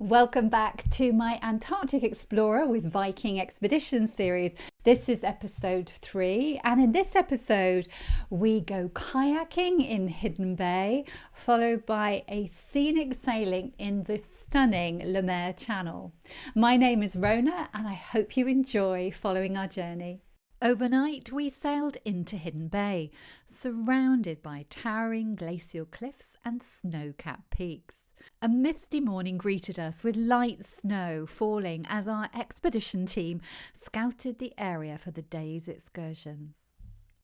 Welcome back to my Antarctic Explorer with Viking Expeditions series. This is episode 3, and in this episode we go kayaking in Hidden Bay, followed by a scenic sailing in the stunning Lemaire Channel. My name is Rona, and I hope you enjoy following our journey. Overnight, we sailed into Hidden Bay, surrounded by towering glacial cliffs and snow-capped peaks. A misty morning greeted us with light snow falling as our expedition team scouted the area for the day's excursions.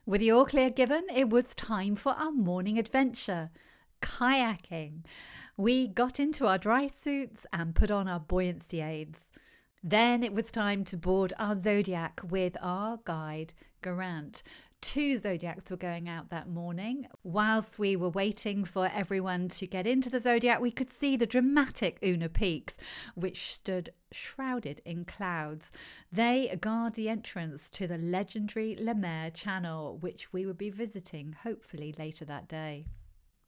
With the all clear given, it was time for our morning adventure, kayaking. We got into our dry suits and put on our buoyancy aids. Then it was time to board our Zodiac with our guide, Geraint. 2 Zodiacs were going out that morning. Whilst we were waiting for everyone to get into the Zodiac, we could see the dramatic Una Peaks, which stood shrouded in clouds. They guard the entrance to the legendary Lemaire Channel, which we would be visiting hopefully later that day.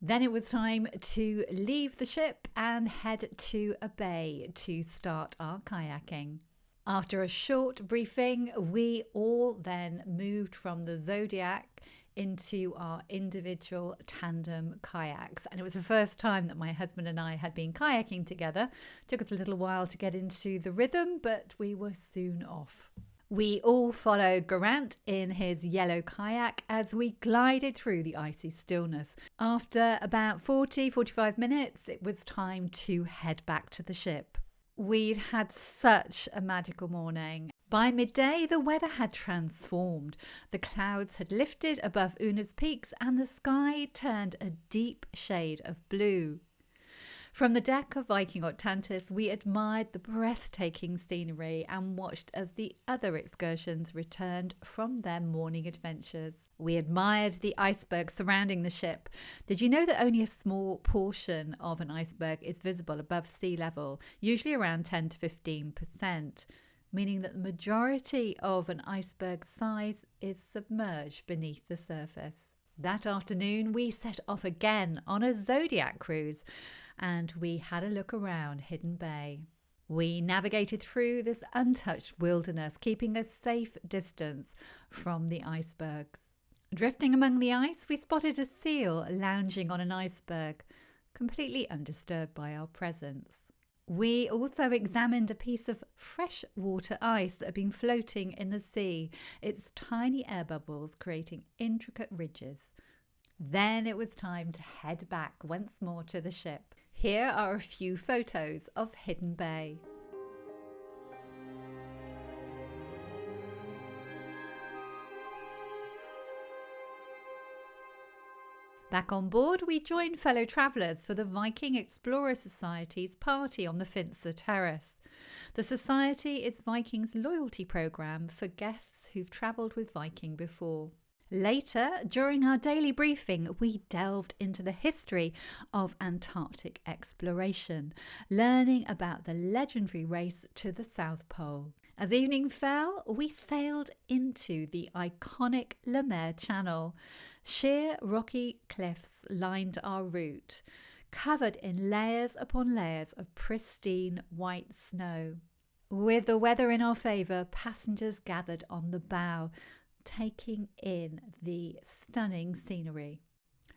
Then it was time to leave the ship and head to a bay to start our kayaking. After a short briefing, we all then moved from the Zodiac into our individual tandem kayaks. And it was the first time that my husband and I had been kayaking together. It took us a little while to get into the rhythm, but we were soon off. We all followed Geraint in his yellow kayak as we glided through the icy stillness. After about 45 minutes, it was time to head back to the ship. We'd had such a magical morning. By midday, the weather had transformed. The clouds had lifted above Una's peaks and the sky turned a deep shade of blue. From the deck of Viking Octantis, we admired the breathtaking scenery and watched as the other excursions returned from their morning adventures. We admired the iceberg surrounding the ship. Did you know that only a small portion of an iceberg is visible above sea level, usually around 10 to 15%, meaning that the majority of an iceberg size is submerged beneath the surface? That afternoon, we set off again on a Zodiac cruise and we had a look around Hidden Bay. We navigated through this untouched wilderness, keeping a safe distance from the icebergs. Drifting among the ice, we spotted a seal lounging on an iceberg, completely undisturbed by our presence. We also examined a piece of freshwater ice that had been floating in the sea, its tiny air bubbles creating intricate ridges. Then it was time to head back once more to the ship. Here are a few photos of Hidden Bay. Back on board, we joined fellow travellers for the Viking Explorer Society's party on the Finser Terrace. The Society is Viking's loyalty programme for guests who've travelled with Viking before. Later, during our daily briefing, we delved into the history of Antarctic exploration, learning about the legendary race to the South Pole. As evening fell, we sailed into the iconic Lemaire Channel. Sheer rocky cliffs lined our route, covered in layers upon layers of pristine white snow. With the weather in our favour, passengers gathered on the bow, taking in the stunning scenery.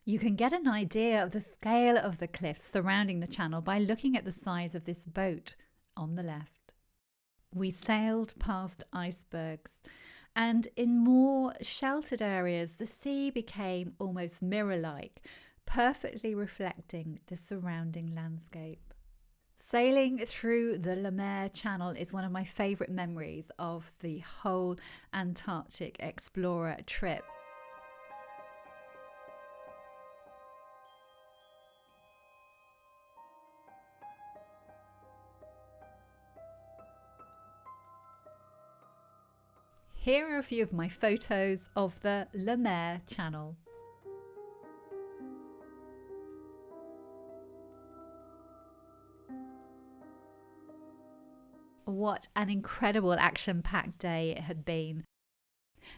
You can get an idea of the scale of the cliffs surrounding the channel by looking at the size of this boat on the left. We sailed past icebergs, and in more sheltered areas, the sea became almost mirror-like, perfectly reflecting the surrounding landscape. Sailing through the Lemaire Channel is one of my favourite memories of the whole Antarctic Explorer trip. Here are a few of my photos of the Lemaire Channel. What an incredible action-packed day it had been.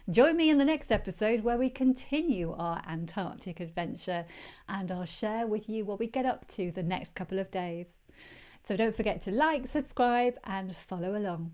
Join me in the next episode where we continue our Antarctic adventure and I'll share with you what we get up to the next couple of days. So don't forget to like, subscribe and follow along.